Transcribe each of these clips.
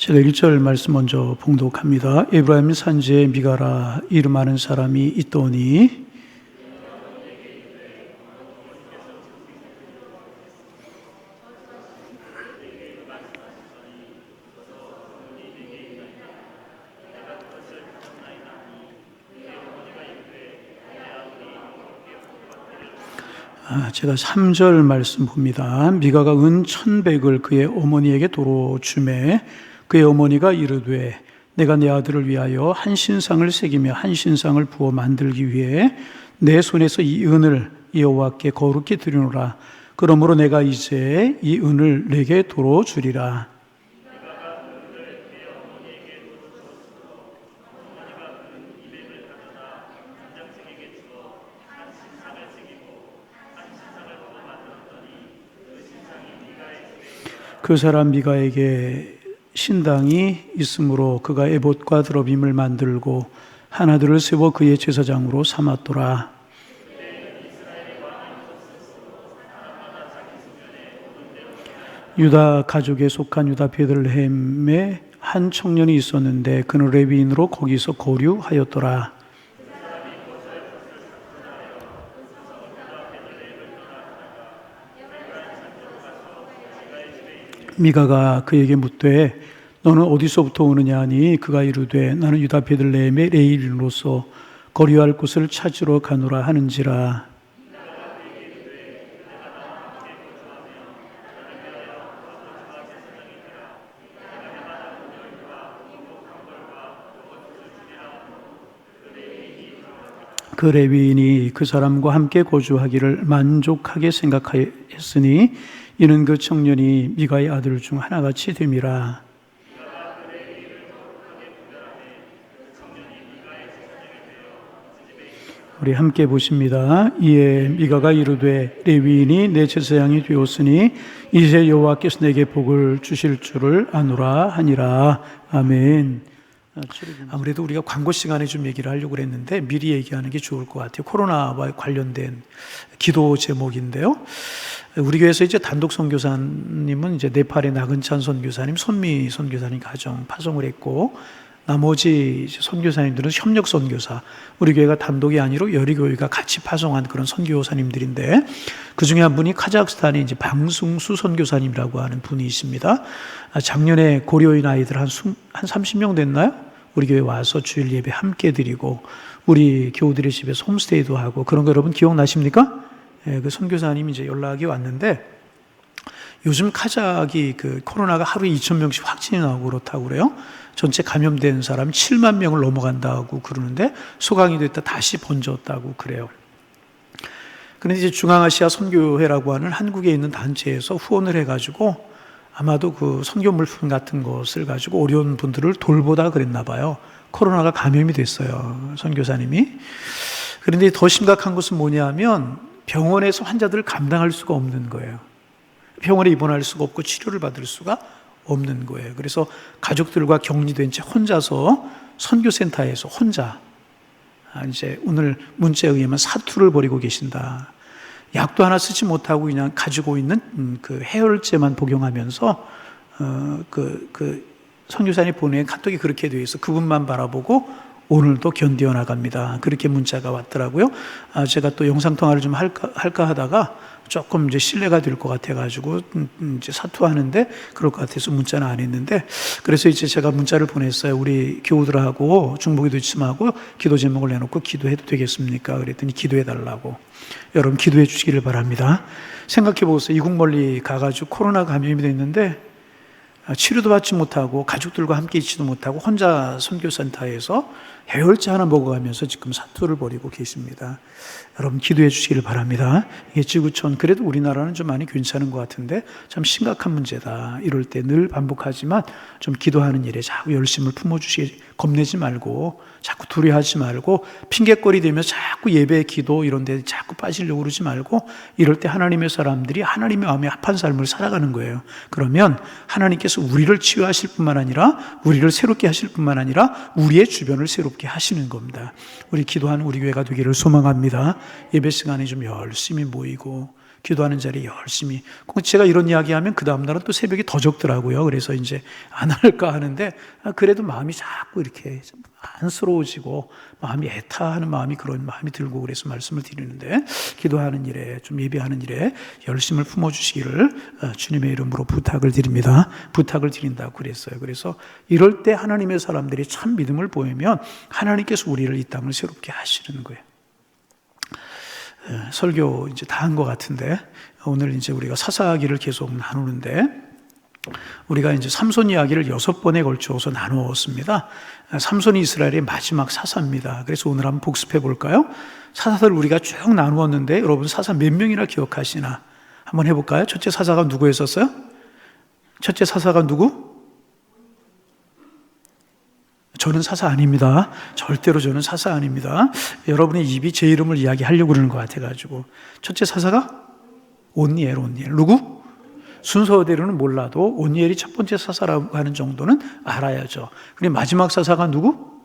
제가 1절 말씀 먼저 봉독합니다. 에브라임 산지에 미가라 이름하는 사람이 있더니 제가 3절 말씀 봅니다. 미가가 은 1,100을 그의 어머니에게 도로 주매 그의 어머니가 이르되 내가 내 아들을 위하여 한 신상을 새기며 한 신상을 부어 만들기 위해 내 손에서 이 은을 여호와께 거룩히 드리노라. 그러므로 내가 이제 이 은을 내게 도로 주리라. 그 사람 미가에게 신당이 있으므로 그가 에봇과 드러빔을 만들고 하나들을 세워 그의 제사장으로 삼았더라. 유다 가족에 속한 유다 베들레헴에 한 청년이 있었는데 그는 레위인으로 거기서 거류하였더라. 미가가 그에게 묻되 너는 어디서부터 오느냐 하니 그가 이르되 나는 유다 베들레헴의 레위인으로서 거류할 곳을 찾으러 가노라 하는지라. 그 레위인이 그 사람과 함께 거주하기를 만족하게 생각하였으니 이는 그 청년이 미가의 아들 중 하나같이 됨이라. 우리 함께 보십니다. 이에 미가가 이르되 레위인이 내 제사장이 되었으니 이제 여호와께서 내게 복을 주실 줄을 아노라 하니라. 아멘. 아무래도 우리가 광고 시간에 좀 얘기를 하려고 그랬는데 미리 얘기하는 게 좋을 것 같아요. 코로나와 관련된 기도 제목인데요. 우리 교회에서 이제 단독 선교사님은 이제 네팔의 나근찬 선교사님, 손미 선교사님 가정 파송을 했고, 나머지 선교사님들은 협력 선교사, 우리 교회가 단독이 아니라 여러 교회가 같이 파송한 그런 선교사님들인데, 그 중에 한 분이 카자흐스탄의 이제 방승수 선교사님이라고 하는 분이십니다. 작년에 고려인 아이들 한 30명 됐나요? 우리 교회 와서 주일 예배 함께 드리고, 우리 교우들의 집에서 홈스테이도 하고, 그런 거 여러분 기억나십니까? 그 선교사님이 이제 연락이 왔는데, 요즘 카자흐이 그 코로나가 하루에 2,000명씩 확진이 나오고 그렇다고 그래요. 전체 감염된 사람 7만 명을 넘어간다고 그러는데 소강이 됐다 다시 번졌다고 그래요. 그런데 이제 중앙아시아 선교회라고 하는 한국에 있는 단체에서 후원을 해가지고 아마도 그 선교 물품 같은 것을 가지고 어려운 분들을 돌보다 그랬나 봐요. 코로나가 감염이 됐어요, 선교사님이. 그런데 더 심각한 것은 뭐냐면 병원에서 환자들을 감당할 수가 없는 거예요. 병원에 입원할 수가 없고 치료를 받을 수가 없는 거예요. 그래서 가족들과 격리된 채 혼자서 선교센터에서 혼자 이제 오늘 문자에 의하면 사투를 벌이고 계신다. 약도 하나 쓰지 못하고 그냥 가지고 있는 그 해열제만 복용하면서 그 선교사님 보낸 카톡이 그렇게 되어 있어. 그분만 바라보고 오늘도 견디어 나갑니다. 그렇게 문자가 왔더라고요. 제가 또 영상통화를 좀 할까 하다가 조금 이제 신뢰가 될 것 같아가지고 이제 사투하는데 그럴 것 같아서 문자는 안 했는데, 그래서 이제 제가 문자를 보냈어요. 우리 교우들하고 중보기도 지침하고 기도 제목을 내놓고 기도해도 되겠습니까? 그랬더니 기도해달라고. 여러분 기도해 주시기를 바랍니다. 생각해 보세요. 이국 멀리 가가지고 코로나 감염이 됐는데 치료도 받지 못하고 가족들과 함께 있지도 못하고 혼자 선교센터에서 해열제 하나 먹어가면서 지금 사투를 벌이고 계십니다. 여러분 기도해 주시기를 바랍니다. 이게 지구촌, 그래도 우리나라는 좀 많이 괜찮은 것 같은데 참 심각한 문제다. 이럴 때 늘 반복하지만 좀 기도하는 일에 자꾸 열심을 품어주시기, 겁내지 말고 자꾸 두려워하지 말고 핑계거리 되면서 자꾸 예배, 기도 이런 데 자꾸 빠지려고 그러지 말고, 이럴 때 하나님의 사람들이 하나님의 마음에 합한 삶을 살아가는 거예요. 그러면 하나님께서 우리를 치유하실 뿐만 아니라 우리를 새롭게 하실 뿐만 아니라 우리의 주변을 새롭게 하시는 겁니다. 우리 기도하는 우리 교회가 되기를 소망합니다. 예배 시간에 좀 열심히 모이고 기도하는 자리에 열심히. 제가 이런 이야기하면 그 다음날은 또 새벽이 더 적더라고요. 그래서 이제 안 할까 하는데 그래도 마음이 자꾸 이렇게 안쓰러워지고 마음이 애타하는 마음이 그런 마음이 들고 그래서 말씀을 드리는데 기도하는 일에 좀 예배하는 일에 열심을 품어주시기를 주님의 이름으로 부탁을 드립니다. 부탁을 드린다고 그랬어요. 그래서 이럴 때 하나님의 사람들이 참 믿음을 보이면 하나님께서 우리를 이 땅을 새롭게 하시는 거예요. 설교 이제 다 한 것 같은데 오늘 이제 우리가 사사기를 계속 나누는데 우리가 이제 삼손 이야기를 6번에 걸쳐서 나누었습니다. 삼손이 이스라엘의 마지막 사사입니다. 그래서 오늘 한번 복습해 볼까요? 사사들 우리가 쭉 나누었는데 여러분 사사 몇 명이나 기억하시나? 한번 해볼까요? 첫째 사사가 누구였었어요? 첫째 사사가 누구? 저는 사사 아닙니다. 절대로 저는 사사 아닙니다. 여러분의 입이 제 이름을 이야기하려고 그러는 것 같아가지고. 첫째 사사가 온니엘. 누구? 순서대로는 몰라도 온니엘이 첫 번째 사사라고 하는 정도는 알아야죠. 그리고 마지막 사사가 누구?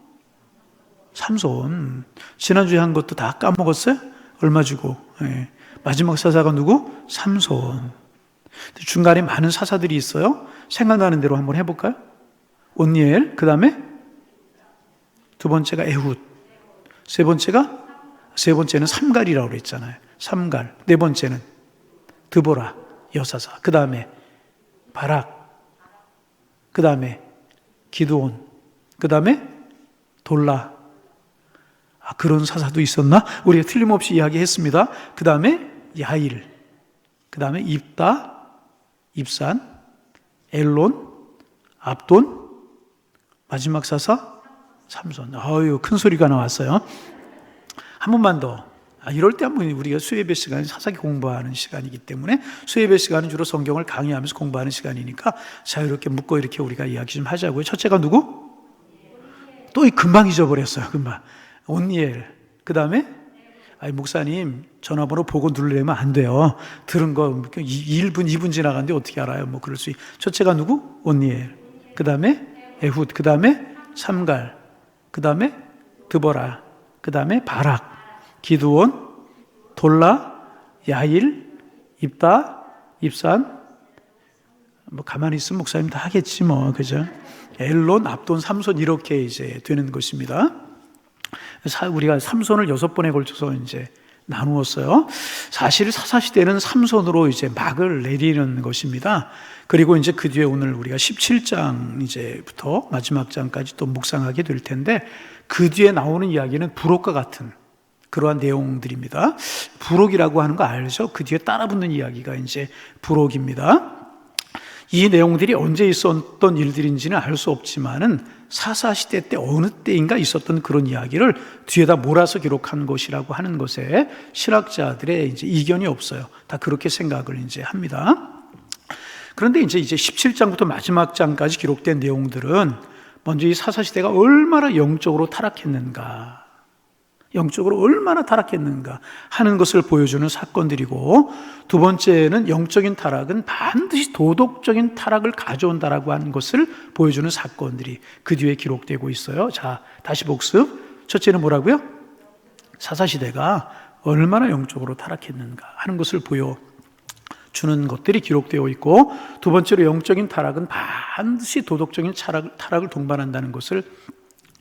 삼손. 지난주에 한 것도 다 까먹었어요? 얼마 주고? 네. 마지막 사사가 누구? 삼손. 중간에 많은 사사들이 있어요. 생각나는 대로 한번 해볼까요? 온니엘, 그 다음에 두 번째가 에훗, 세 번째는 삼갈이라고 그랬잖아요. 삼갈. 네 번째는 드보라, 여사사. 그 다음에 바락. 그 다음에 기드온. 그 다음에 돌라. 그런 사사도 있었나? 우리가 틀림없이 이야기했습니다. 그 다음에 야일. 그 다음에 입다, 입산, 엘론, 압돈, 마지막 사사 삼손. 큰 소리가 나왔어요. 한 번만 더. 이럴 때 한번 우리가 수예배 시간이 사사기 공부하는 시간이기 때문에 수예배 시간은 주로 성경을 강의하면서 공부하는 시간이니까 자유롭게 묻고 이렇게 우리가 이야기 좀 하자고요. 첫째가 누구? 또 금방 잊어버렸어요. 금방. 온니엘. 그 다음에 목사님 전화번호 보고 누르려면 안 돼요. 들은 거 1분, 2분 지나갔는데 어떻게 알아요? 뭐 그럴 수 첫째가 누구? 온니엘. 그 다음에 에훗. 그 다음에 삼갈. 그 다음에 드보라, 그 다음에 바락, 기드온, 돌라, 야일, 입다, 입산. 가만히 있으면 목사님 다 하겠지 그죠? 엘론, 압돈, 삼손 이렇게 이제 되는 것입니다. 우리가 삼손을 6번에 걸쳐서 이제 나누었어요. 사실 사사시대는 삼손으로 이제 막을 내리는 것입니다. 그리고 이제 그 뒤에 오늘 우리가 17장 이제부터 마지막 장까지 또 묵상하게 될 텐데 그 뒤에 나오는 이야기는 부록과 같은 그러한 내용들입니다. 부록이라고 하는 거 알죠? 그 뒤에 따라붙는 이야기가 이제 부록입니다. 이 내용들이 언제 있었던 일들인지는 알 수 없지만은 사사시대 때 어느 때인가 있었던 그런 이야기를 뒤에다 몰아서 기록한 것이라고 하는 것에 신학자들의 이제 이견이 없어요. 다 그렇게 생각을 이제 합니다. 그런데 이제 17장부터 마지막 장까지 기록된 내용들은 먼저 이 사사시대가 얼마나 영적으로 타락했는가 하는 것을 보여주는 사건들이고, 두 번째는 영적인 타락은 반드시 도덕적인 타락을 가져온다라고 하는 것을 보여주는 사건들이 그 뒤에 기록되고 있어요. 자, 다시 복습. 첫째는 뭐라고요? 사사시대가 얼마나 영적으로 타락했는가 하는 것을 보여주는 것들이 기록되어 있고, 두 번째로 영적인 타락은 반드시 도덕적인 타락을 동반한다는 것을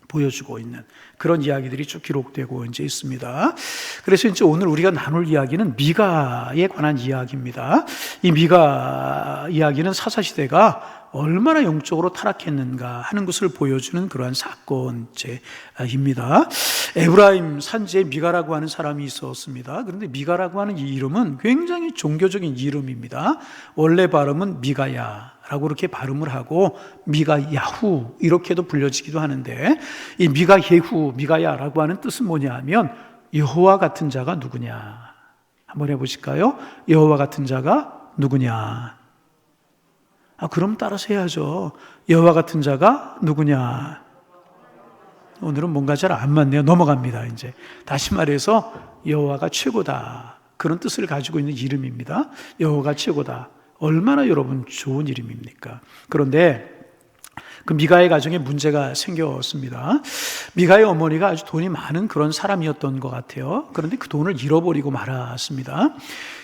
보여주고 있는 그런 이야기들이 쭉 기록되고 이제 있습니다. 그래서 이제 오늘 우리가 나눌 이야기는 미가에 관한 이야기입니다. 이 미가 이야기는 사사시대가 얼마나 영적으로 타락했는가 하는 것을 보여주는 그러한 사건제입니다. 에브라임 산지에 미가라고 하는 사람이 있었습니다. 그런데 미가라고 하는 이 이름은 굉장히 종교적인 이름입니다. 원래 발음은 미가야 라고 이렇게 발음을 하고 미가야후 이렇게도 불려지기도 하는데, 이 미가예후, 미가야라고 하는 뜻은 뭐냐 하면 여호와 같은 자가 누구냐. 한번 해보실까요? 여호와 같은 자가 누구냐. 그럼 따라서 해야죠. 여호와 같은 자가 누구냐. 오늘은 뭔가 잘 안 맞네요. 넘어갑니다. 이제 다시 말해서 여호와가 최고다, 그런 뜻을 가지고 있는 이름입니다. 여호와가 최고다. 얼마나 여러분 좋은 이름입니까? 그런데 그 미가의 가정에 문제가 생겼습니다. 미가의 어머니가 아주 돈이 많은 그런 사람이었던 것 같아요. 그런데 그 돈을 잃어버리고 말았습니다.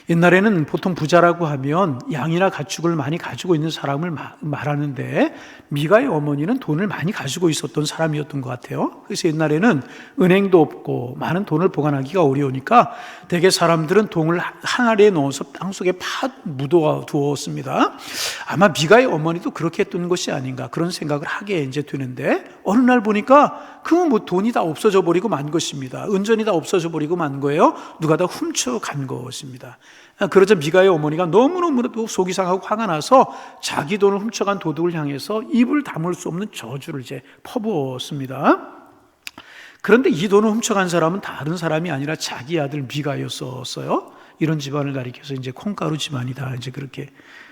옛날에는 보통 부자라고 하면 양이나 가축을 많이 가지고 있는 사람을 말하는데 미가의 어머니는 돈을 많이 가지고 있었던 사람이었던 것 같아요. 그래서 옛날에는 은행도 없고 많은 돈을 보관하기가 어려우니까 대개 사람들은 돈을 항아리에 넣어서 땅속에 묻어 두었습니다. 아마 미가의 어머니도 그렇게 했던 것이 아닌가 그런 생각을 하게 이제 되는데 어느 날 보니까 그 돈이 다 없어져 버리고 만 것입니다. 은전이 다 없어져 버리고 만 거예요. 누가 다 훔쳐간 것입니다. 그러자 미가의 어머니가 너무너무 속이 상하고 화가 나서 자기 돈을 훔쳐간 도둑을 향해서 입을 다물 수 없는 저주를 이제 퍼부었습니다. 그런데 이 돈을 훔쳐간 사람은 다른 사람이 아니라 자기 아들 미가였었어요. 이런 집안을 가리켜서 이제 콩가루 집안이다 이제 그렇게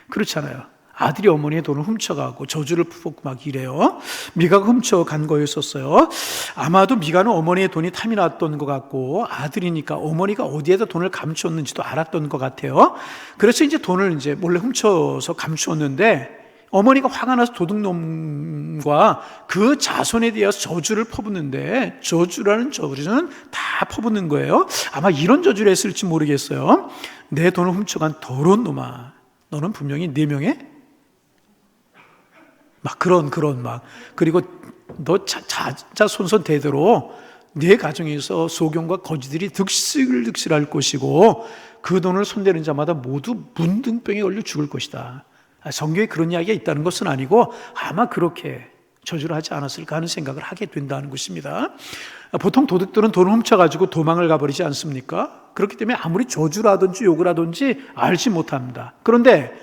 그렇잖아요. 아들이 어머니의 돈을 훔쳐가고 저주를 퍼붓고 막 이래요. 미가가 훔쳐간 거였었어요. 아마도 미가는 어머니의 돈이 탐이 났던 것 같고 아들이니까 어머니가 어디에다 돈을 감추었는지도 알았던 것 같아요. 그래서 이제 돈을 이제 몰래 훔쳐서 감추었는데 어머니가 화가 나서 도둑놈과 그 자손에 대해서 저주를 퍼붓는데 저주라는 저주는 다 퍼붓는 거예요. 아마 이런 저주를 했을지 모르겠어요. 내 돈을 훔쳐간 더러운 놈아, 너는 분명히 네 명의 막 그런 그리고 너 자손손 대대로 네 가정에서 소경과 거지들이 득실할 것이고 그 돈을 손대는 자마다 모두 문둥병에 걸려 죽을 것이다. 성경에 그런 이야기가 있다는 것은 아니고 아마 그렇게 저주를 하지 않았을까 하는 생각을 하게 된다는 것입니다. 보통 도둑들은 돈을 훔쳐가지고 도망을 가버리지 않습니까? 그렇기 때문에 아무리 저주라든지 욕을 하든지 알지 못합니다. 그런데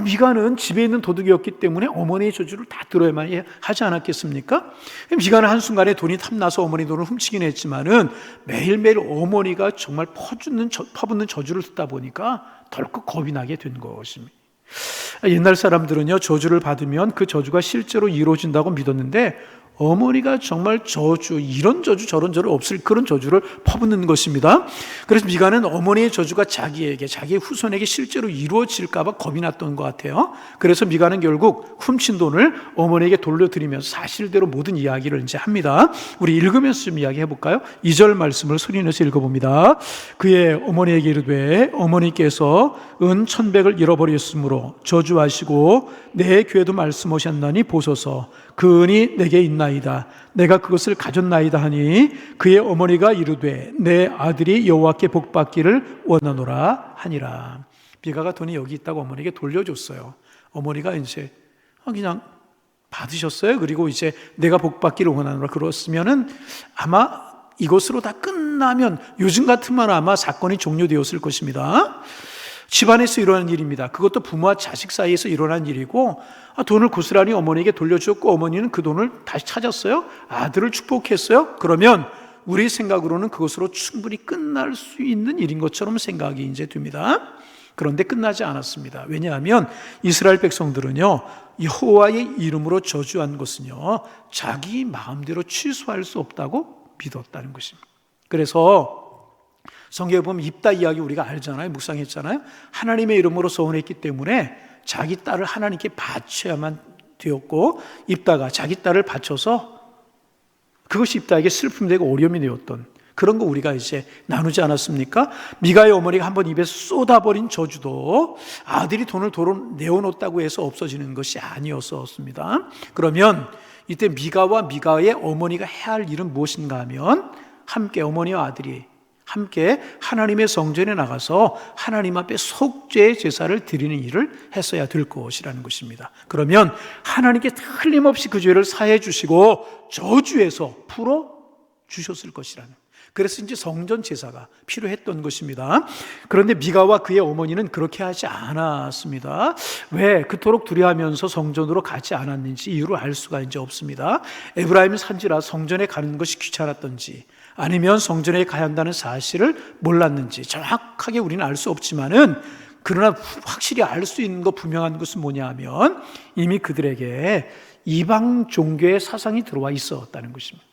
미가는 집에 있는 도둑이었기 때문에 어머니의 저주를 다 들어야만 하지 않았겠습니까? 미가는 한순간에 돈이 탐나서 어머니 돈을 훔치긴 했지만은 매일매일 어머니가 정말 퍼붓는 저주를 듣다 보니까 덜컥 겁이 나게 된 것입니다. 옛날 사람들은요, 저주를 받으면 그 저주가 실제로 이루어진다고 믿었는데 어머니가 정말 이런 저주 저런 저주 없을 그런 저주를 퍼붓는 것입니다. 그래서 미가는 어머니의 저주가 자기의 후손에게 실제로 이루어질까 봐 겁이 났던 것 같아요. 그래서 미가는 결국 훔친 돈을 어머니에게 돌려드리면서 사실대로 모든 이야기를 이제 합니다. 우리 읽으면서 좀 이야기해 볼까요? 2절 말씀을 소리내서 읽어봅니다. 그의 어머니에게 이르되 어머니께서 은 1,100을 잃어버렸으므로 저주하시고 내 귀에도 말씀하셨나니 보소서 그 은이 내게 있나이다. 내가 그것을 가졌나이다 하니 그의 어머니가 이르되 내 아들이 여호와께 복받기를 원하노라 하니라. 미가가 돈이 여기 있다고 어머니에게 돌려줬어요. 어머니가 이제 그냥 받으셨어요. 그리고 이제 내가 복받기를 원하노라 그랬으면은 아마 이것으로 다 끝나면 요즘 같으면 아마 사건이 종료되었을 것입니다. 집안에서 일어난 일입니다. 그것도 부모와 자식 사이에서 일어난 일이고 돈을 고스란히 어머니에게 돌려주었고 어머니는 그 돈을 다시 찾았어요. 아들을 축복했어요. 그러면 우리 생각으로는 그것으로 충분히 끝날 수 있는 일인 것처럼 생각이 이제 됩니다. 그런데 끝나지 않았습니다. 왜냐하면 이스라엘 백성들은요, 여호와의 이름으로 저주한 것은요, 자기 마음대로 취소할 수 없다고 믿었다는 것입니다. 그래서 성경에 보면 입다 이야기 우리가 알잖아요. 묵상했잖아요. 하나님의 이름으로 서원했기 때문에 자기 딸을 하나님께 바쳐야만 되었고 입다가 자기 딸을 바쳐서 그것이 입다에게 슬픔이 되고 어려움이 되었던 그런 거 우리가 이제 나누지 않았습니까? 미가의 어머니가 한번 입에 쏟아버린 저주도 아들이 돈을 도로 내어놓았다고 해서 없어지는 것이 아니었습니다. 그러면 이때 미가와 미가의 어머니가 해야 할 일은 무엇인가 하면 함께 어머니와 아들이 함께 하나님의 성전에 나가서 하나님 앞에 속죄의 제사를 드리는 일을 했어야 될 것이라는 것입니다. 그러면 하나님께 틀림없이 그 죄를 사해 주시고 저주에서 풀어 주셨을 것이라는, 그래서 이제 성전 제사가 필요했던 것입니다. 그런데 미가와 그의 어머니는 그렇게 하지 않았습니다. 왜 그토록 두려워하면서 성전으로 가지 않았는지 이유를 알 수가 이제 없습니다. 에브라임 산지라 성전에 가는 것이 귀찮았던지 아니면 성전에 가야 한다는 사실을 몰랐는지 정확하게 우리는 알 수 없지만은 그러나 확실히 알 수 있는 거 분명한 것은 뭐냐 하면 이미 그들에게 이방 종교의 사상이 들어와 있었다는 것입니다.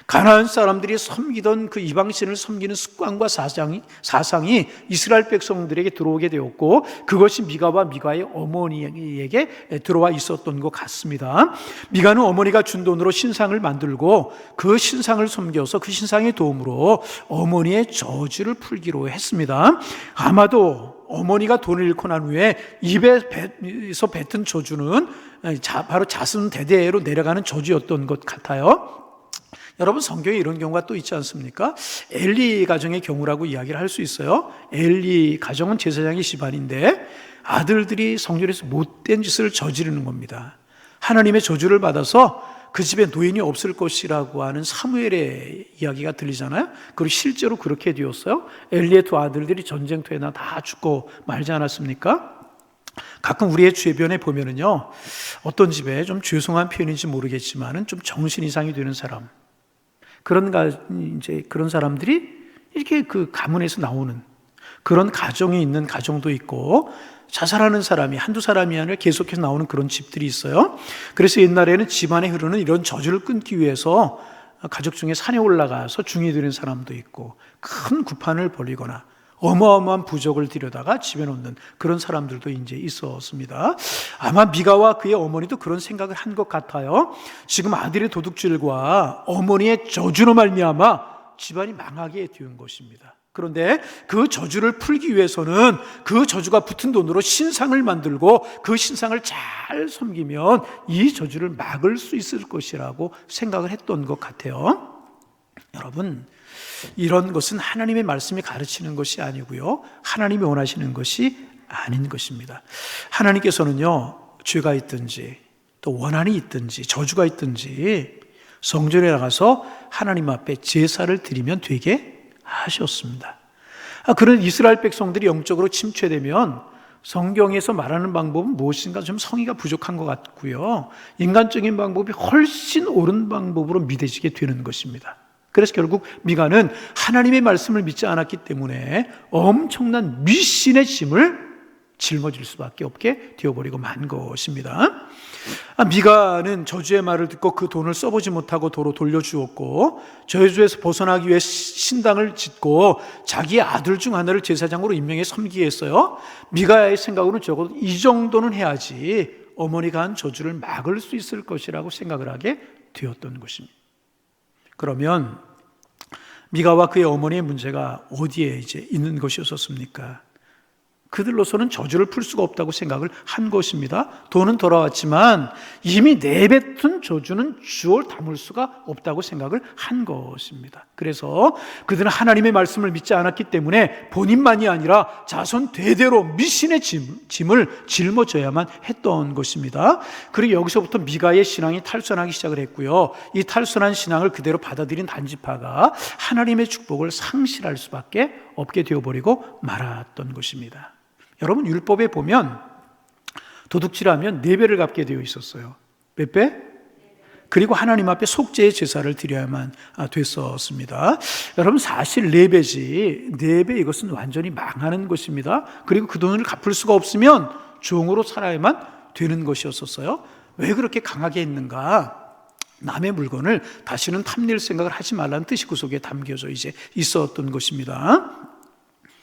가나안 사람들이 섬기던 그 이방신을 섬기는 습관과 사상이 이스라엘 백성들에게 들어오게 되었고, 그것이 미가와 미가의 어머니에게 들어와 있었던 것 같습니다. 미가는 어머니가 준 돈으로 신상을 만들고 그 신상을 섬겨서 그 신상의 도움으로 어머니의 저주를 풀기로 했습니다. 아마도 어머니가 돈을 잃고 난 후에 입에서 뱉은 저주는 바로 자손 대대로 내려가는 저주였던 것 같아요. 여러분, 성경에 이런 경우가 또 있지 않습니까? 엘리 가정의 경우라고 이야기를 할 수 있어요. 엘리 가정은 제사장의 집안인데 아들들이 성전에서 못된 짓을 저지르는 겁니다. 하나님의 저주를 받아서 그 집에 노인이 없을 것이라고 하는 사무엘의 이야기가 들리잖아요. 그리고 실제로 그렇게 되었어요. 엘리의 두 아들들이 전쟁터에 다 죽고 말지 않았습니까? 가끔 우리의 주변에 보면은요, 어떤 집에 좀 죄송한 표현인지 모르겠지만은 좀 정신 이상이 되는 사람, 그런 사람들이 이렇게 그 가문에서 나오는 그런 가정이 있는 가정도 있고, 자살하는 사람이 한두 사람이 아니라 계속해서 나오는 그런 집들이 있어요. 그래서 옛날에는 집안에 흐르는 이런 저주를 끊기 위해서 가족 중에 산에 올라가서 중이 되는 사람도 있고, 큰 구판을 벌이거나 어마어마한 부적을 들여다가 집에 놓는 그런 사람들도 이제 있었습니다. 아마 미가와 그의 어머니도 그런 생각을 한 것 같아요. 지금 아들의 도둑질과 어머니의 저주로 말미암아 집안이 망하게 되는 것입니다. 그런데 그 저주를 풀기 위해서는 그 저주가 붙은 돈으로 신상을 만들고 그 신상을 잘 섬기면 이 저주를 막을 수 있을 것이라고 생각을 했던 것 같아요. 여러분, 이런 것은 하나님의 말씀이 가르치는 것이 아니고요, 하나님이 원하시는 것이 아닌 것입니다. 하나님께서는요, 죄가 있든지 또 원한이 있든지 저주가 있든지 성전에 나가서 하나님 앞에 제사를 드리면 되게 하셨습니다. 그런 이스라엘 백성들이 영적으로 침체되면 성경에서 말하는 방법은 무엇인가 좀 성의가 부족한 것 같고요, 인간적인 방법이 훨씬 옳은 방법으로 믿어지게 되는 것입니다. 그래서 결국 미가는 하나님의 말씀을 믿지 않았기 때문에 엄청난 미신의 짐을 짊어질 수밖에 없게 되어버리고 만 것입니다. 미가는 저주의 말을 듣고 그 돈을 써보지 못하고 도로 돌려주었고, 저주에서 벗어나기 위해 신당을 짓고 자기의 아들 중 하나를 제사장으로 임명해 섬기게 했어요. 미가의 생각으로는 적어도 이 정도는 해야지 어머니가 한 저주를 막을 수 있을 것이라고 생각을 하게 되었던 것입니다. 그러면 미가와 그의 어머니의 문제가 어디에 이제 있는 것이었습니까? 그들로서는 저주를 풀 수가 없다고 생각을 한 것입니다. 돈은 돌아왔지만 이미 내뱉은 저주는 주워 담을 수가 없다고 생각을 한 것입니다. 그래서 그들은 하나님의 말씀을 믿지 않았기 때문에 본인만이 아니라 자손 대대로 미신의 짐을 짊어져야만 했던 것입니다. 그리고 여기서부터 미가의 신앙이 탈선하기 시작을 했고요, 이 탈선한 신앙을 그대로 받아들인 단지파가 하나님의 축복을 상실할 수밖에 없게 되어버리고 말았던 것입니다. 여러분, 율법에 보면 도둑질하면 4배를 갚게 되어 있었어요. 몇 배? 그리고 하나님 앞에 속죄의 제사를 드려야만 됐었습니다. 여러분, 사실 4배지. 4배, 이것은 완전히 망하는 것입니다. 그리고 그 돈을 갚을 수가 없으면 종으로 살아야만 되는 것이었어요. 왜 그렇게 강하게 했는가? 남의 물건을 다시는 탐낼 생각을 하지 말라는 뜻이 그 속에 담겨져 이제 있었던 것입니다.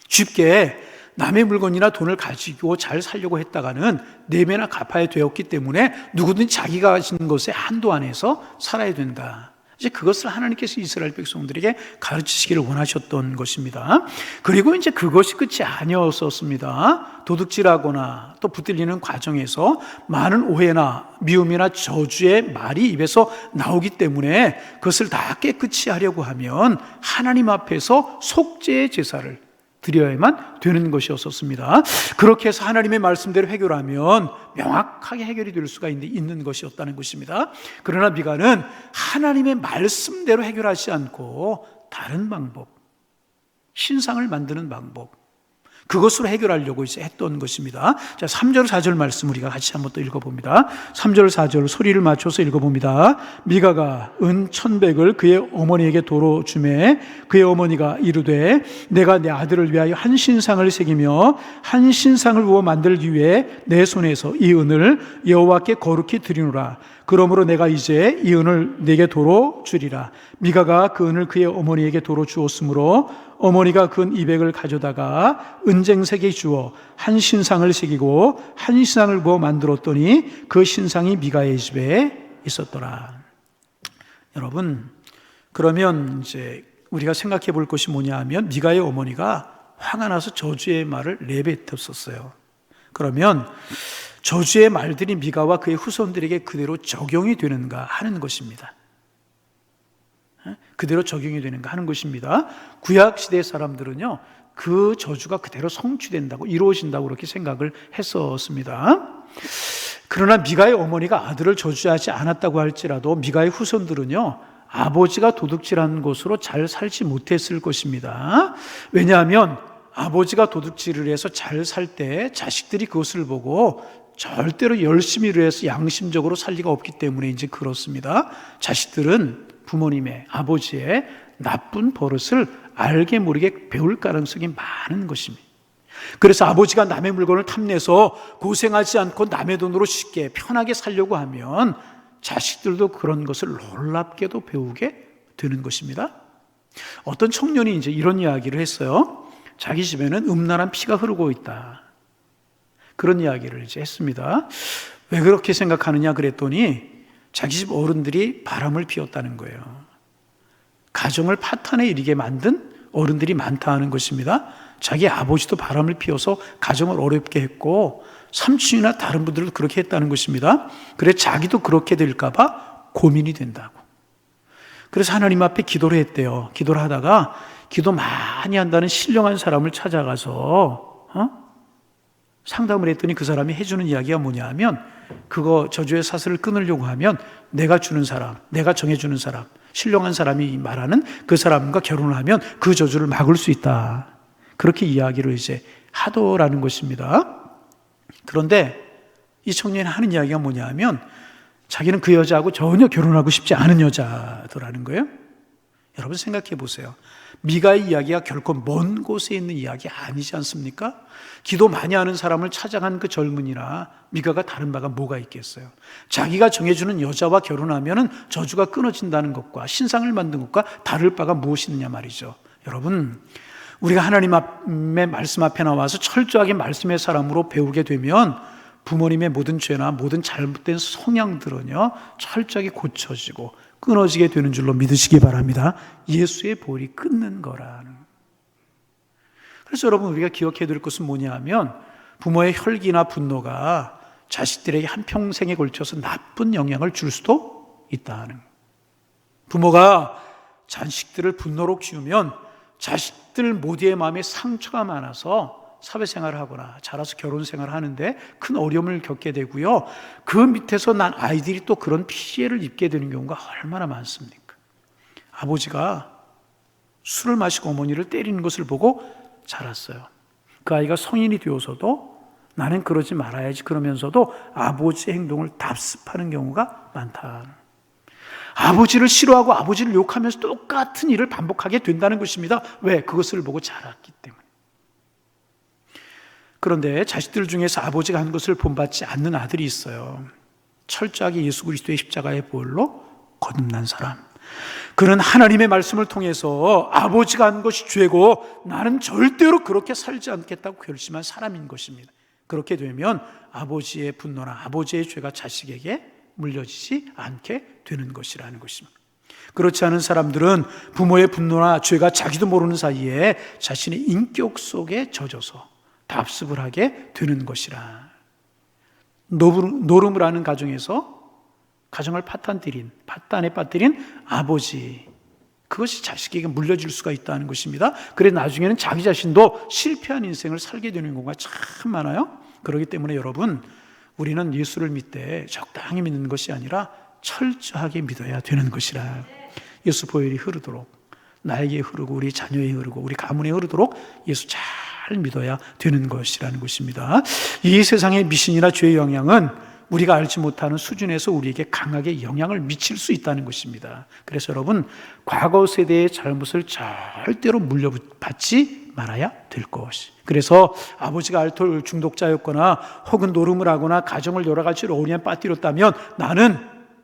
쉽게 남의 물건이나 돈을 가지고 잘 살려고 했다가는 4배나 갚아야 되었기 때문에 누구든지 자기가 가진 것의 한도 안에서 살아야 된다. 이제 그것을 하나님께서 이스라엘 백성들에게 가르치시기를 원하셨던 것입니다. 그리고 이제 그것이 끝이 아니었었습니다. 도둑질하거나 또 붙들리는 과정에서 많은 오해나 미움이나 저주의 말이 입에서 나오기 때문에 그것을 다 깨끗이 하려고 하면 하나님 앞에서 속죄의 제사를 드려야만 되는 것이었습니다. 그렇게 해서 하나님의 말씀대로 해결하면 명확하게 해결이 될 수가 있는 것이었다는 것입니다. 그러나 미가는 하나님의 말씀대로 해결하지 않고 다른 방법, 신상을 만드는 방법, 그것으로 해결하려고 이제 했던 것입니다. 자, 3절 4절 말씀 우리가 같이 한번 또 읽어봅니다. 3절 4절 소리를 맞춰서 읽어봅니다. 미가가 은 1,100을 그의 어머니에게 도로 주매 그의 어머니가 이르되 내가 내 아들을 위하여 한 신상을 새기며 한 신상을 부어 만들기 위해 내 손에서 이 은을 여호와께 거룩히 드리노라. 그러므로 내가 이제 이 은을 내게 도로 주리라. 미가가 그 은을 그의 어머니에게 도로 주었으므로 어머니가 그 은 200을 가져다가 은쟁색에 주어 한 신상을 새기고 한 신상을 부어 만들었더니 그 신상이 미가의 집에 있었더라. 여러분, 그러면 이제 우리가 생각해 볼 것이 뭐냐 하면 미가의 어머니가 화가 나서 저주의 말을 내뱉었었어요. 그러면 저주의 말들이 미가와 그의 후손들에게 그대로 적용이 되는가 하는 것입니다. 그대로 적용이 되는가 하는 것입니다. 구약시대 사람들은요, 그 저주가 그대로 성취된다고, 이루어진다고 그렇게 생각을 했었습니다. 그러나 미가의 어머니가 아들을 저주하지 않았다고 할지라도 미가의 후손들은요, 아버지가 도둑질한 것으로 잘 살지 못했을 것입니다. 왜냐하면 아버지가 도둑질을 해서 잘 살 때 자식들이 그것을 보고 절대로 열심히 일해서 양심적으로 살 리가 없기 때문에 이제 그렇습니다. 자식들은 부모님의, 아버지의 나쁜 버릇을 알게 모르게 배울 가능성이 많은 것입니다. 그래서 아버지가 남의 물건을 탐내서 고생하지 않고 남의 돈으로 쉽게 편하게 살려고 하면 자식들도 그런 것을 놀랍게도 배우게 되는 것입니다. 어떤 청년이 이제 이런 이야기를 했어요. 자기 집에는 음란한 피가 흐르고 있다. 그런 이야기를 이제 했습니다. 왜 그렇게 생각하느냐 그랬더니 자기 집 어른들이 바람을 피웠다는 거예요. 가정을 파탄에 이르게 만든 어른들이 많다 하는 것입니다. 자기 아버지도 바람을 피워서 가정을 어렵게 했고 삼촌이나 다른 분들도 그렇게 했다는 것입니다. 그래서 자기도 그렇게 될까 봐 고민이 된다고. 그래서 하나님 앞에 기도를 했대요. 기도를 하다가 기도 많이 한다는 신령한 사람을 찾아가서 상담을 했더니 그 사람이 해주는 이야기가 뭐냐 하면 그거 저주의 사슬을 끊으려고 하면 내가 주는 사람, 내가 정해주는 사람, 신령한 사람이 말하는 그 사람과 결혼을 하면 그 저주를 막을 수 있다. 그렇게 이야기를 이제 하더라는 것입니다. 그런데 이 청년이 하는 이야기가 뭐냐 하면 자기는 그 여자하고 전혀 결혼하고 싶지 않은 여자더라는 거예요. 여러분 생각해 보세요. 미가의 이야기가 결코 먼 곳에 있는 이야기 아니지 않습니까? 기도 많이 하는 사람을 찾아간 그 젊은이나 미가가 다른 바가 뭐가 있겠어요? 자기가 정해주는 여자와 결혼하면 저주가 끊어진다는 것과 신상을 만든 것과 다를 바가 무엇이 있느냐 말이죠. 여러분, 우리가 하나님의 말씀 앞에 나와서 철저하게 말씀의 사람으로 배우게 되면 부모님의 모든 죄나 모든 잘못된 성향들은요 철저하게 고쳐지고 끊어지게 되는 줄로 믿으시기 바랍니다. 예수의 보혈이 끊는 거라는. 그래서 여러분 우리가 기억해야 될 것은 뭐냐 하면 부모의 혈기나 분노가 자식들에게 한평생에 걸쳐서 나쁜 영향을 줄 수도 있다는. 부모가 자식들을 분노로 키우면 자식들 모두의 마음에 상처가 많아서 사회생활을 하거나 자라서 결혼생활을 하는데 큰 어려움을 겪게 되고요. 그 밑에서 난 아이들이 또 그런 피해를 입게 되는 경우가 얼마나 많습니까? 아버지가 술을 마시고 어머니를 때리는 것을 보고 자랐어요. 그 아이가 성인이 되어서도 나는 그러지 말아야지 그러면서도 아버지의 행동을 답습하는 경우가 많다. 아버지를 싫어하고 아버지를 욕하면서 똑같은 일을 반복하게 된다는 것입니다. 왜? 그것을 보고 자랐기 때문에. 그런데 자식들 중에서 아버지가 한 것을 본받지 않는 아들이 있어요. 철저하게 예수 그리스도의 십자가의 보혈로 거듭난 사람. 그는 하나님의 말씀을 통해서 아버지가 한 것이 죄고 나는 절대로 그렇게 살지 않겠다고 결심한 사람인 것입니다. 그렇게 되면 아버지의 분노나 아버지의 죄가 자식에게 물려지지 않게 되는 것이라는 것입니다. 그렇지 않은 사람들은 부모의 분노나 죄가 자기도 모르는 사이에 자신의 인격 속에 젖어서 답습을 하게 되는 것이라. 노름을 하는 가정에서 가정을 파탄에 빠뜨린 아버지, 그것이 자식에게 물려질 수가 있다는 것입니다. 그래 나중에는 자기 자신도 실패한 인생을 살게 되는 경우가 참 많아요. 그렇기 때문에 여러분, 우리는 예수를 믿되 적당히 믿는 것이 아니라 철저하게 믿어야 되는 것이라. 예수 보혈이 흐르도록, 나에게 흐르고 우리 자녀에 흐르고 우리 가문에 흐르도록 예수 잘 믿어야 되는 것이라는 것입니다. 이 세상의 미신이나 죄의 영향은 우리가 알지 못하는 수준에서 우리에게 강하게 영향을 미칠 수 있다는 것입니다. 그래서 여러분, 과거 세대의 잘못을 절대로 물려받지 말아야 될 것이. 그래서 아버지가 알코올 중독자였거나 혹은 노름을 하거나 가정을 여러 가지로 어려움에 빠뜨렸다면 나는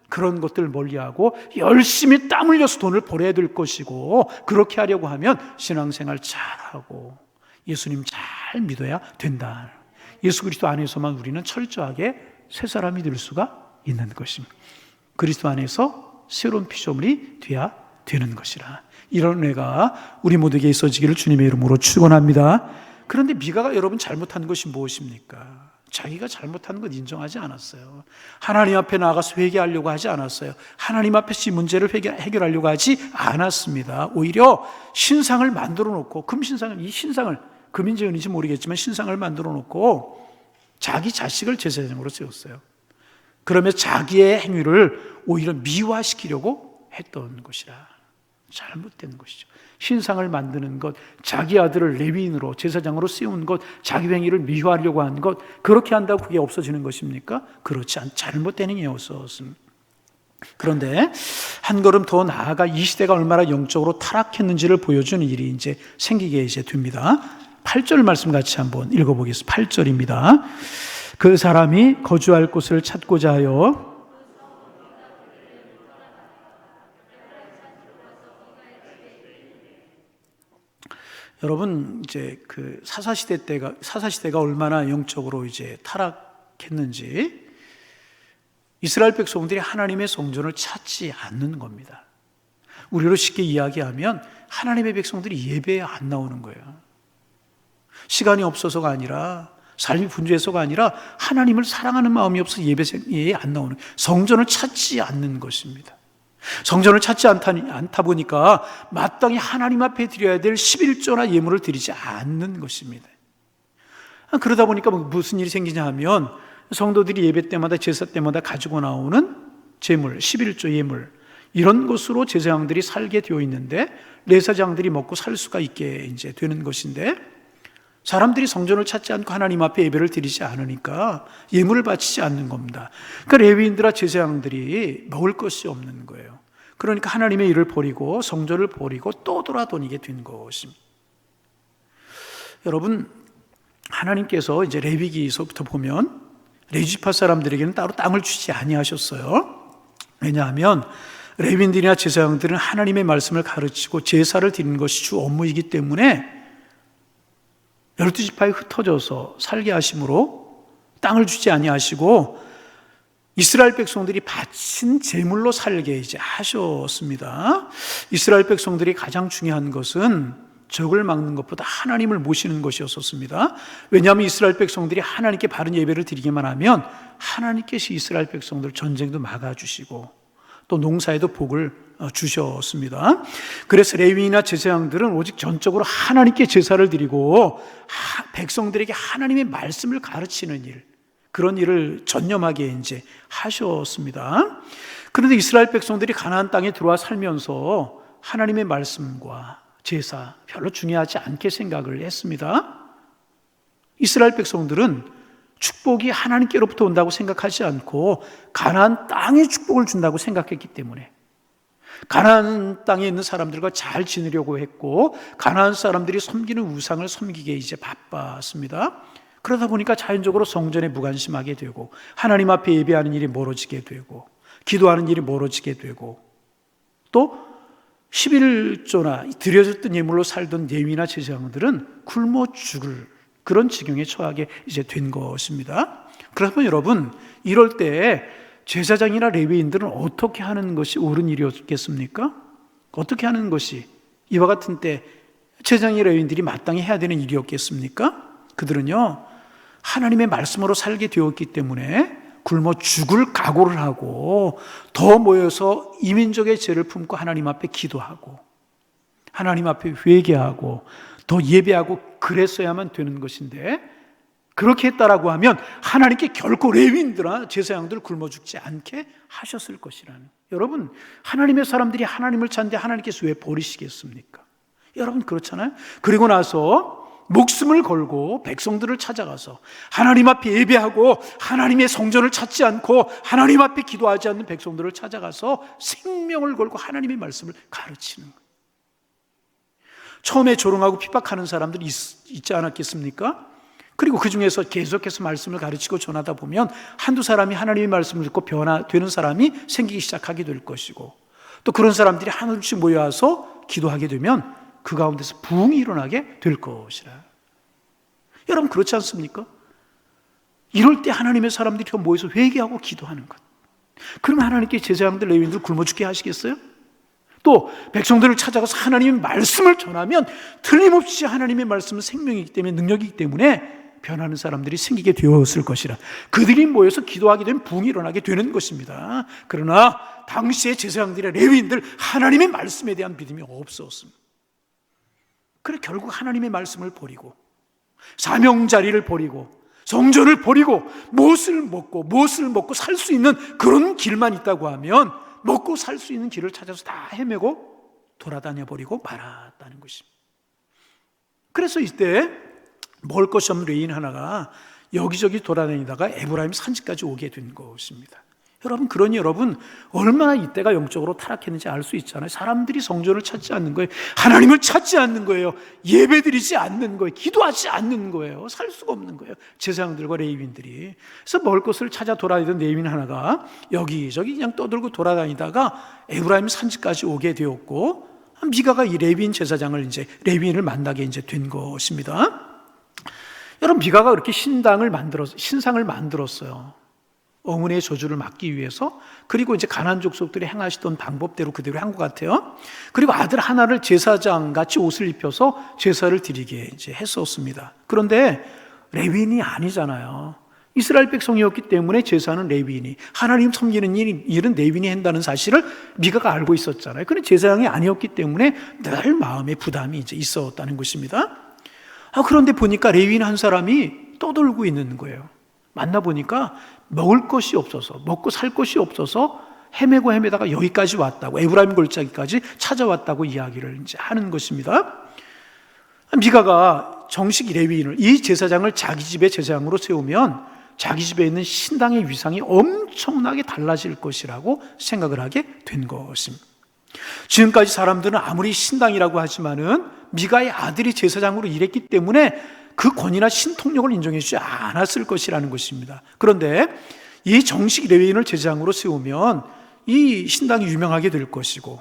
그런 것들을 멀리하고 열심히 땀 흘려서 돈을 벌어야 될 것이고, 그렇게 하려고 하면 신앙생활 잘하고 예수님 잘 믿어야 된다. 예수 그리스도 안에서만 우리는 철저하게 새 사람이 될 수가 있는 것입니다. 그리스도 안에서 새로운 피조물이 돼야 되는 것이라. 이런 은혜가 우리 모두에게 있어지기를 주님의 이름으로 축원합니다. 그런데 미가가 여러분 잘못한 것이 무엇입니까? 자기가 잘못한 것 인정하지 않았어요. 하나님 앞에 나가서 회개하려고 하지 않았어요. 하나님 앞에서 이 문제를 해결하려고 하지 않았습니다. 오히려 신상을 만들어 놓고, 이 신상을, 금인지 은인지 모르겠지만 신상을 만들어 놓고 자기 자식을 제사장으로 세웠어요. 그러면 자기의 행위를 오히려 미화시키려고 했던 것이라. 잘못된 것이죠. 신상을 만드는 것, 자기 아들을 레위인으로 제사장으로 세운 것, 자기 행위를 미화하려고 한 것, 그렇게 한다고 그게 없어지는 것입니까? 그렇지 않, 잘못된 행위였었습니다. 그런데 한 걸음 더 나아가 이 시대가 얼마나 영적으로 타락했는지를 보여주는 일이 이제 생기게 됩니다. 8절 말씀 같이 한번 읽어보겠습니다. 8절입니다. 그 사람이 거주할 곳을 찾고자 하여 여러분, 이제 그 사사시대가 얼마나 영적으로 이제 타락했는지, 이스라엘 백성들이 하나님의 성전을 찾지 않는 겁니다. 우리로 쉽게 이야기하면 하나님의 백성들이 예배에 안 나오는 거예요. 시간이 없어서가 아니라, 삶이 분주해서가 아니라 하나님을 사랑하는 마음이 없어서 예배에 안 나오는, 성전을 찾지 않는 것입니다. 성전을 찾지 않다 보니까 마땅히 하나님 앞에 드려야 될 11조나 예물을 드리지 않는 것입니다. 그러다 보니까 무슨 일이 생기냐 하면, 성도들이 예배 때마다 제사 때마다 가지고 나오는 제물, 11조 예물, 이런 것으로 제사장들이 살게 되어 있는데, 레사장들이 먹고 살 수가 있게 이제 되는 것인데, 사람들이 성전을 찾지 않고 하나님 앞에 예배를 드리지 않으니까 예물을 바치지 않는 겁니다. 그러니까 레위인들과 제사장들이 먹을 것이 없는 거예요. 그러니까 하나님의 일을 버리고 성전을 버리고 또 돌아다니게 된 것입니다. 여러분, 하나님께서 이제 레위기서부터 보면 레위지파 사람들에게는 따로 땅을 주지 아니하셨어요. 왜냐하면 레위인들이나 제사장들은 하나님의 말씀을 가르치고 제사를 드리는 것이 주 업무이기 때문에 12지파에 흩어져서 살게 하심으로 땅을 주지 아니하시고 이스라엘 백성들이 바친 제물로 살게 이제 하셨습니다. 이스라엘 백성들이 가장 중요한 것은 적을 막는 것보다 하나님을 모시는 것이었습니다. 왜냐하면 이스라엘 백성들이 하나님께 바른 예배를 드리기만 하면 하나님께서 이스라엘 백성들 전쟁도 막아주시고 또 농사에도 복을 주셨습니다. 그래서 레위인이나 제사장들은 오직 전적으로 하나님께 제사를 드리고 백성들에게 하나님의 말씀을 가르치는 일, 그런 일을 전념하게 이제 하셨습니다. 그런데 이스라엘 백성들이 가나안 땅에 들어와 살면서 하나님의 말씀과 제사 별로 중요하지 않게 생각을 했습니다. 이스라엘 백성들은 축복이 하나님께로부터 온다고 생각하지 않고 가나안 땅에 축복을 준다고 생각했기 때문에 가나안 땅에 있는 사람들과 잘 지내려고 했고, 가나안 사람들이 섬기는 우상을 섬기게 이제 바빴습니다. 그러다 보니까 자연적으로 성전에 무관심하게 되고 하나님 앞에 예배하는 일이 멀어지게 되고 기도하는 일이 멀어지게 되고, 또 11조나 드려졌던 예물로 살던 레위나 제사장들은 굶어 죽을 그런 지경에 처하게 이제 된 것입니다. 그러면 여러분, 이럴 때 제사장이나 레위인들은 어떻게 하는 것이 옳은 일이었겠습니까? 어떻게 하는 것이 이와 같은 때 제사장이 레위인들이 마땅히 해야 되는 일이었겠습니까? 그들은요, 하나님의 말씀으로 살게 되었기 때문에 굶어 죽을 각오를 하고 더 모여서 이민족의 죄를 품고 하나님 앞에 기도하고 하나님 앞에 회개하고 더 예배하고 그랬어야만 되는 것인데, 그렇게 했다라고 하면 하나님께 결코 레위인들아 제사장들 굶어 죽지 않게 하셨을 것이라는. 여러분, 하나님의 사람들이 하나님을 찾는데 하나님께서 왜 버리시겠습니까? 여러분, 그렇잖아요. 그리고 나서 목숨을 걸고 백성들을 찾아가서 하나님 앞에 예배하고 하나님의 성전을 찾지 않고 하나님 앞에 기도하지 않는 백성들을 찾아가서 생명을 걸고 하나님의 말씀을 가르치는 거예요. 처음에 조롱하고 핍박하는 사람들이 있지 않았겠습니까? 그리고 그 중에서 계속해서 말씀을 가르치고 전하다 보면 한두 사람이 하나님의 말씀을 듣고 변화되는 사람이 생기기 시작하게 될 것이고, 또 그런 사람들이 하나씩 모여서 기도하게 되면 그 가운데서 부흥이 일어나게 될 것이라. 여러분 그렇지 않습니까? 이럴 때 하나님의 사람들이 모여서 회개하고 기도하는 것. 그러면 하나님께 제사장들 레위인들 굶어 죽게 하시겠어요? 또 백성들을 찾아가서 하나님의 말씀을 전하면 틀림없이 하나님의 말씀은 생명이기 때문에, 능력이기 때문에 변하는 사람들이 생기게 되었을 것이라. 그들이 모여서 기도하게 되면 부흥이 일어나게 되는 것입니다. 그러나 당시의 제사장들의 레위인들 하나님의 말씀에 대한 믿음이 없었습니다. 그래 결국 하나님의 말씀을 버리고 사명자리를 버리고 성전을 버리고 무엇을 먹고 살 수 있는 그런 길만 있다고 하면 먹고 살 수 있는 길을 찾아서 다 헤매고 돌아다녀 버리고 말았다는 것입니다. 그래서 이때 먹을 것이 없는 레위인 하나가 여기저기 돌아다니다가 에브라임 산지까지 오게 된 것입니다. 여러분, 그러니 여러분 얼마나 이때가 영적으로 타락했는지 알 수 있잖아요. 사람들이 성전을 찾지 않는 거예요. 하나님을 찾지 않는 거예요. 예배드리지 않는 거예요. 기도하지 않는 거예요. 살 수가 없는 거예요. 제사장들과 레위인들이. 그래서 먹을 것을 찾아 돌아다니던 레위인 하나가 여기저기 그냥 떠들고 돌아다니다가 에브라임 산지까지 오게 되었고, 미가가 이 레위인 제사장을 이제 레위인을 만나게 이제 된 것입니다. 여러분, 미가가 그렇게 신상을 만들었어요. 어머니의 저주를 막기 위해서. 그리고 이제 가나안 족속들이 행하시던 방법대로 그대로 한 것 같아요. 그리고 아들 하나를 제사장 같이 옷을 입혀서 제사를 드리게 이제 했었습니다. 그런데 레위인이 아니잖아요. 이스라엘 백성이었기 때문에 제사는 레위인이, 하나님 섬기는 일은 레위인이 한다는 사실을 미가가 알고 있었잖아요. 그런데 제사장이 아니었기 때문에 늘 마음에 부담이 이제 있었다는 것입니다. 그런데 보니까 레위인 한 사람이 떠돌고 있는 거예요. 만나보니까 먹을 것이 없어서, 먹고 살 것이 없어서 헤매다가 여기까지 왔다고, 에브라임 골짜기까지 찾아왔다고 이야기를 이제 하는 것입니다. 미가가 정식 레위인을, 이 제사장을 자기 집의 제사장으로 세우면 자기 집에 있는 신당의 위상이 엄청나게 달라질 것이라고 생각을 하게 된 것입니다. 지금까지 사람들은 아무리 신당이라고 하지만은 미가의 아들이 제사장으로 일했기 때문에 그 권위나 신통력을 인정해 주지 않았을 것이라는 것입니다. 그런데 이 정식 레위인을 제사장으로 세우면 이 신당이 유명하게 될 것이고,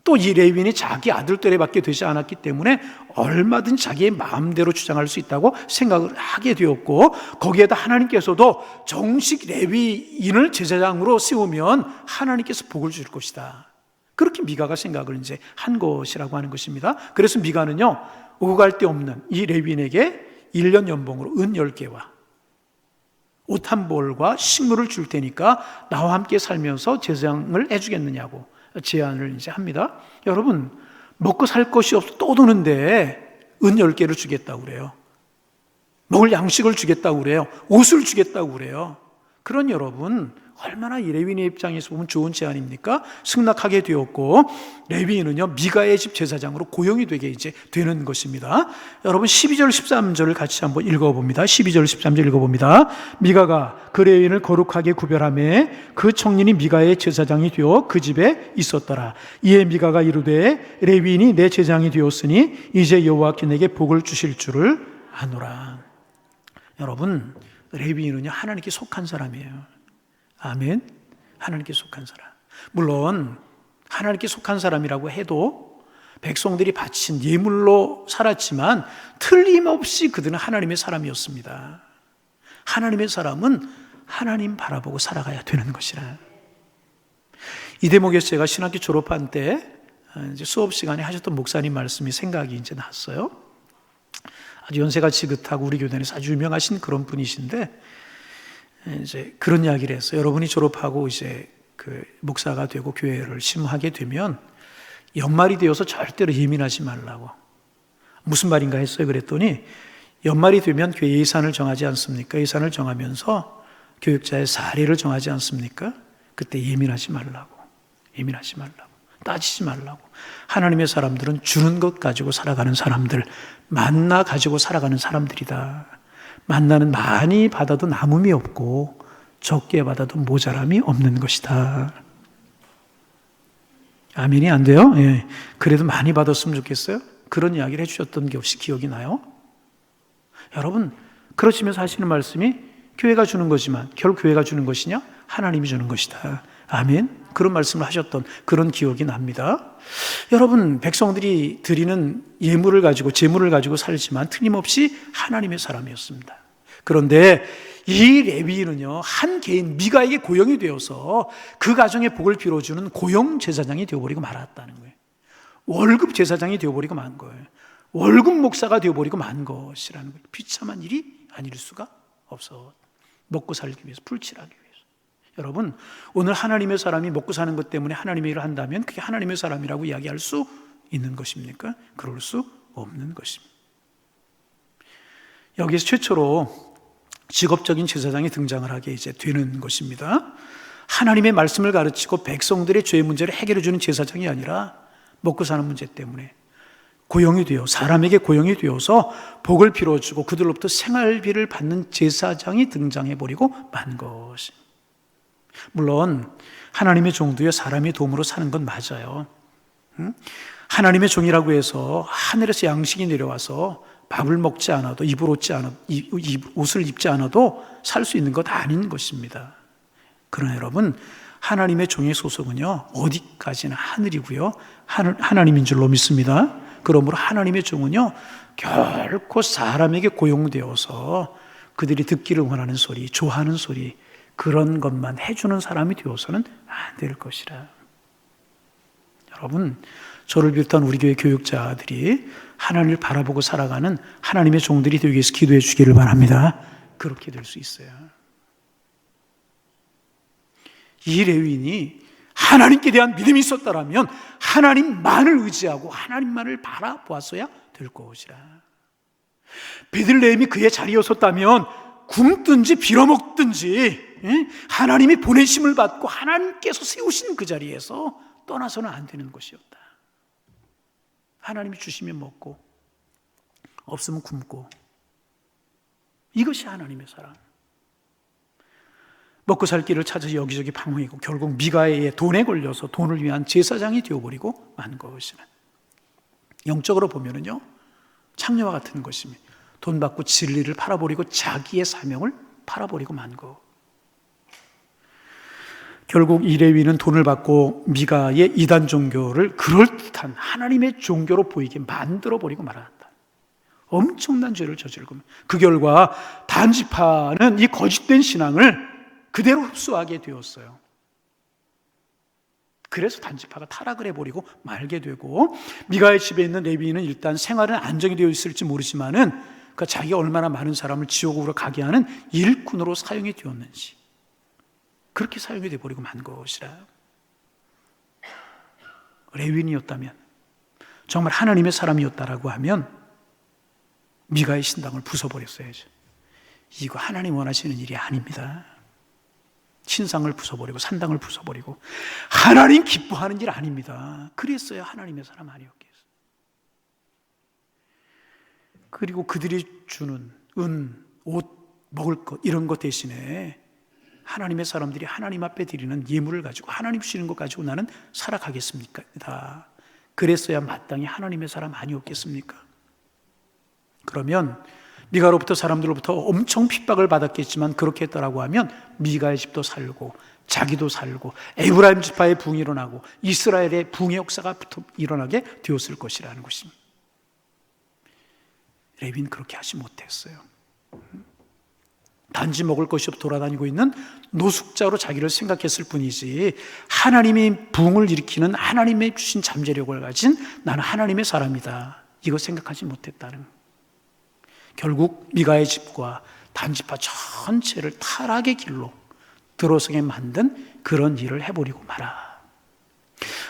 또 이 레위인이 자기 아들 또래밖에 되지 않았기 때문에 얼마든지 자기의 마음대로 주장할 수 있다고 생각을 하게 되었고, 거기에다 하나님께서도 정식 레위인을 제사장으로 세우면 하나님께서 복을 줄 것이다. 그렇게 미가가 생각을 이제 한 것이라고 하는 것입니다. 그래서 미가는요, 오갈 데 없는 이 레위인에게 1년 연봉으로 은 10개와 옷 한 벌과 식물을 줄 테니까 나와 함께 살면서 제사장을 해주겠느냐고 제안을 이제 합니다. 여러분, 먹고 살 것이 없어 떠도는데 은 10개를 주겠다고 그래요. 먹을 양식을 주겠다고 그래요. 옷을 주겠다고 그래요. 그런 여러분, 얼마나 이 레위인의 입장에서 보면 좋은 제안입니까? 승낙하게 되었고, 레위인은요 미가의 집 제사장으로 고용이 되게 이제 되는 것입니다. 여러분 12절 13절을 같이 한번 읽어봅니다. 12절 13절 읽어봅니다. 미가가 그 레위인을 거룩하게 구별하며 그 청년이 미가의 제사장이 되어 그 집에 있었더라. 이에 미가가 이르되 레위인이 내 제사장이 되었으니 이제 여호와께 내게 복을 주실 줄을 아노라. 여러분, 레위인은요 하나님께 속한 사람이에요. 아멘. 하나님께 속한 사람. 물론 하나님께 속한 사람이라고 해도 백성들이 바친 예물로 살았지만 틀림없이 그들은 하나님의 사람이었습니다. 하나님의 사람은 하나님 바라보고 살아가야 되는 것이라. 이 대목에서 제가 신학교 졸업한 때 이제 수업 시간에 하셨던 목사님 말씀이 생각이 이제 났어요. 아주 연세가 지긋하고 우리 교단에서 아주 유명하신 그런 분이신데, 이제 그런 이야기를 했어요. 여러분이 졸업하고 이제 그 목사가 되고 교회를 심하게 되면 연말이 되어서 절대로 예민하지 말라고. 무슨 말인가 했어요. 그랬더니 연말이 되면 교회 예산을 정하지 않습니까? 예산을 정하면서 교육자의 사례를 정하지 않습니까? 그때 예민하지 말라고. 예민하지 말라고. 따지지 말라고. 하나님의 사람들은 주는 것 가지고 살아가는 사람들, 만나 가지고 살아가는 사람들이다. 만나는 많이 받아도 남음이 없고 적게 받아도 모자람이 없는 것이다. 아멘이 안 돼요? 예. 그래도 많이 받았으면 좋겠어요? 그런 이야기를 해주셨던 게 혹시 기억이 나요? 여러분, 그러시면서 하시는 말씀이 교회가 주는 거지만 결국 교회가 주는 것이냐? 하나님이 주는 것이다. 아멘. 그런 말씀을 하셨던 그런 기억이 납니다. 여러분, 백성들이 드리는 예물을 가지고 재물을 가지고 살지만 틀림없이 하나님의 사람이었습니다. 그런데 이 레위인은요, 한 개인 미가에게 고용이 되어서 그 가정의 복을 빌어주는 고용 제사장이 되어버리고 말았다는 거예요. 월급 제사장이 되어버리고 만 거예요. 월급 목사가 되어버리고 만 것이라는 거예요. 비참한 일이 아닐 수가 없어. 먹고 살기 위해서, 풀칠하기 위해서. 여러분, 오늘 하나님의 사람이 먹고 사는 것 때문에 하나님의 일을 한다면 그게 하나님의 사람이라고 이야기할 수 있는 것입니까? 그럴 수 없는 것입니다. 여기서 최초로 직업적인 제사장이 등장을 하게 이제 되는 것입니다. 하나님의 말씀을 가르치고 백성들의 죄의 문제를 해결해 주는 제사장이 아니라 먹고 사는 문제 때문에 고용이 되어 사람에게 고용이 되어서 복을 빌어주고 그들로부터 생활비를 받는 제사장이 등장해 버리고 만 것입니다. 물론 하나님의 종도여 사람의 도움으로 사는 건 맞아요. 하나님의 종이라고 해서 하늘에서 양식이 내려와서 밥을 먹지 않아도 옷을 입지 않아도 살 수 있는 것 아닌 것입니다. 그러나 여러분, 하나님의 종의 소속은요 어디까지나 하늘이고요 하나님인 줄로 믿습니다. 그러므로 하나님의 종은요 결코 사람에게 고용되어서 그들이 듣기를 원하는 소리, 좋아하는 소리 그런 것만 해주는 사람이 되어서는 안 될 것이라. 여러분, 저를 비롯한 우리 교회 교육자들이 하나님을 바라보고 살아가는 하나님의 종들이 되기 위해서 기도해 주기를 바랍니다. 그렇게 될 수 있어요. 이 레위인이 하나님께 대한 믿음이 있었다면 하나님만을 의지하고 하나님만을 바라보았어야 될 것이라. 베들레헴이 그의 자리였었다면 굶든지 빌어먹든지 하나님이 보내심을 받고 하나님께서 세우신 그 자리에서 떠나서는 안 되는 것이었다. 하나님이 주시면 먹고 없으면 굶고, 이것이 하나님의 사랑. 먹고 살 길을 찾아서 여기저기 방황이고 결국 미가의 돈에 걸려서 돈을 위한 제사장이 되어버리고 만 것이라. 영적으로 보면은요 창녀와 같은 것입니다. 돈 받고 진리를 팔아버리고 자기의 사명을 팔아버리고 만 것. 결국 이 레위는 돈을 받고 미가의 이단 종교를 그럴듯한 하나님의 종교로 보이게 만들어버리고 말았다. 엄청난 죄를 저지르고 그 결과 단지파는 이 거짓된 신앙을 그대로 흡수하게 되었어요. 그래서 단지파가 타락을 해버리고 말게 되고, 미가의 집에 있는 레위인은 일단 생활은 안정이 되어 있을지 모르지만은 그러니까 자기가 얼마나 많은 사람을 지옥으로 가게 하는 일꾼으로 사용이 되었는지, 그렇게 사용이 되어버리고 만 것이라. 레위인이었다면, 정말 하나님의 사람이었다라고 하면 미가의 신당을 부숴버렸어야죠. 이거 하나님 원하시는 일이 아닙니다. 신상을 부숴버리고 산당을 부숴버리고 하나님 기뻐하는 일 아닙니다. 그랬어야 하나님의 사람 아니었겠어요. 그리고 그들이 주는 은, 옷, 먹을 것 이런 것 대신에 하나님의 사람들이 하나님 앞에 드리는 예물을 가지고 하나님 주시는 것 가지고 나는 살아가겠습니까? 그랬어야 마땅히 하나님의 사람 아니었겠습니까? 그러면 미가로부터 사람들로부터 엄청 핍박을 받았겠지만 그렇게 했다라고 하면 미가의 집도 살고 자기도 살고 에브라임 지파의 붕이 일어나고 이스라엘의 붕의 역사가 일어나게 되었을 것이라는 것입니다. 레위는 그렇게 하지 못했어요. 단지 먹을 것이 없어 돌아다니고 있는 노숙자로 자기를 생각했을 뿐이지, 하나님이 붕을 일으키는 하나님의 주신 잠재력을 가진 나는 하나님의 사람이다, 이거 생각하지 못했다는 거예요. 결국 미가의 집과 단지파 전체를 타락의 길로 들어서게 만든 그런 일을 해버리고 말아.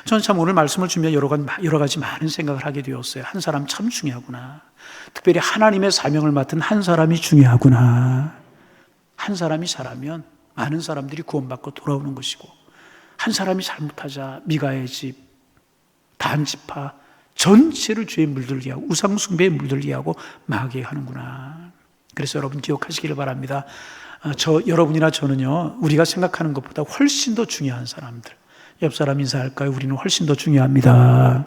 저는 참 오늘 말씀을 준비하며 여러 가지 많은 생각을 하게 되었어요. 한 사람 참 중요하구나. 특별히 하나님의 사명을 맡은 한 사람이 중요하구나. 한 사람이 잘하면 많은 사람들이 구원받고 돌아오는 것이고, 한 사람이 잘못하자 미가의 집, 단지파 전체를 죄에 물들게 하고 우상 숭배에 물들게 하고 망하게 하는구나. 그래서 여러분 기억하시기를 바랍니다. 여러분이나 저는요, 우리가 생각하는 것보다 훨씬 더 중요한 사람들. 옆 사람 인사할까요? 우리는 훨씬 더 중요합니다.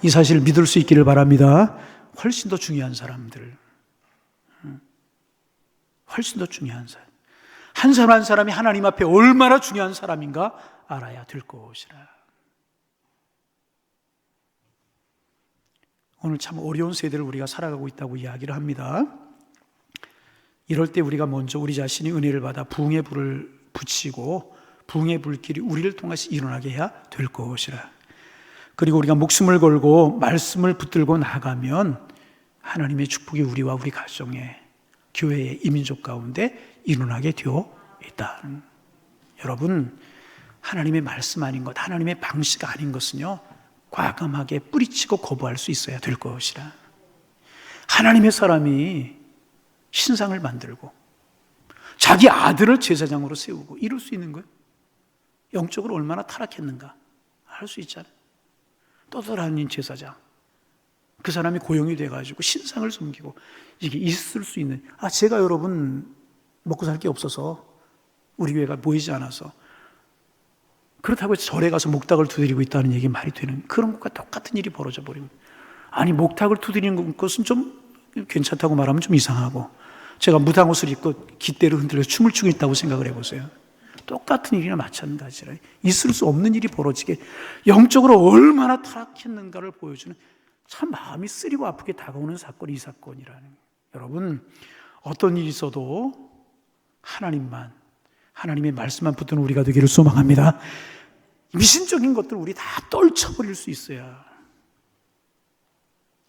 이 사실을 믿을 수 있기를 바랍니다. 훨씬 더 중요한 사람들. 훨씬 더 중요한 사람. 한 사람 한 사람이 하나님 앞에 얼마나 중요한 사람인가 알아야 될 것이라. 오늘 참 어려운 세대를 우리가 살아가고 있다고 이야기를 합니다. 이럴 때 우리가 먼저 우리 자신이 은혜를 받아 부흥의 불을 붙이고 부흥의 불길이 우리를 통해서 일어나게 해야 될 것이라. 그리고 우리가 목숨을 걸고 말씀을 붙들고 나가면 하나님의 축복이 우리와 우리 가정에, 교회에, 이민족 가운데 일어나게 되어 있다. 여러분, 하나님의 말씀 아닌 것, 하나님의 방식 아닌 것은요, 과감하게 뿌리치고 거부할 수 있어야 될 것이라. 하나님의 사람이 신상을 만들고 자기 아들을 제사장으로 세우고 이럴 수 있는 거예요. 영적으로 얼마나 타락했는가 알 수 있잖아요. 떠돌아다니는 제사장, 그 사람이 고용이 돼가지고 신상을 섬기고 이게 있을 수 있는, 제가 여러분 먹고 살 게 없어서 우리 교회가 모이지 않아서 그렇다고 해서 절에 가서 목탁을 두드리고 있다는 얘기 말이 되는, 그런 것과 똑같은 일이 벌어져 버립니다. 아니, 목탁을 두드리는 것은 좀 괜찮다고 말하면 좀 이상하고, 제가 무당옷을 입고 깃대를 흔들려서 춤을 추고 있다고 생각을 해보세요. 똑같은 일이나 마찬가지라. 있을 수 없는 일이 벌어지게 영적으로 얼마나 타락했는가를 보여주는 참 마음이 쓰리고 아프게 다가오는 사건이 이 사건이라는 거예요. 여러분, 어떤 일이 있어도 하나님만, 하나님의 말씀만 붙드는 우리가 되기를 소망합니다. 미신적인 것들 우리 다 떨쳐버릴 수 있어야,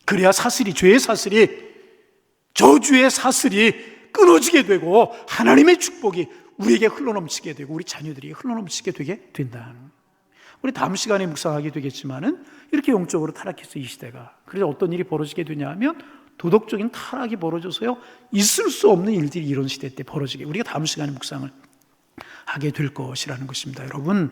그래야 사슬이, 죄의 사슬이, 저주의 사슬이 끊어지게 되고 하나님의 축복이 우리에게 흘러넘치게 되고 우리 자녀들에게 흘러넘치게 되게 된다. 우리 다음 시간에 묵상하게 되겠지만은 이렇게 영적으로 타락해서 이 시대가, 그래서 어떤 일이 벌어지게 되냐 하면 도덕적인 타락이 벌어져서요, 있을 수 없는 일들이 이런 시대 때 벌어지게, 우리가 다음 시간에 묵상을 하게 될 것이라는 것입니다. 여러분,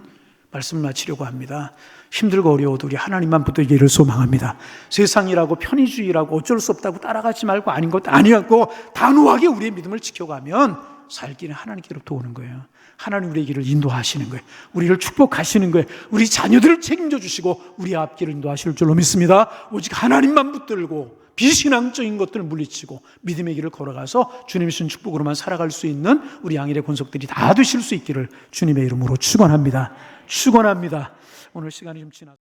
말씀을 마치려고 합니다. 힘들고 어려워도 우리 하나님만 붙들기를 소망합니다. 세상이라고 편의주의라고 어쩔 수 없다고 따라가지 말고 아닌 것도 아니었고 단호하게 우리의 믿음을 지켜가면 살 길은 하나님께로부터 오는 거예요. 하나님 우리의 길을 인도하시는 거예요. 우리를 축복하시는 거예요. 우리 자녀들을 책임져 주시고 우리 앞길을 인도하실 줄로 믿습니다. 오직 하나님만 붙들고 비신앙적인 것들을 물리치고 믿음의 길을 걸어가서 주님이 주신 축복으로만 살아갈 수 있는 우리 양일의 권속들이 다 되실 수 있기를 주님의 이름으로 축원합니다. 축원합니다. 오늘 시간이 좀 지났습니다.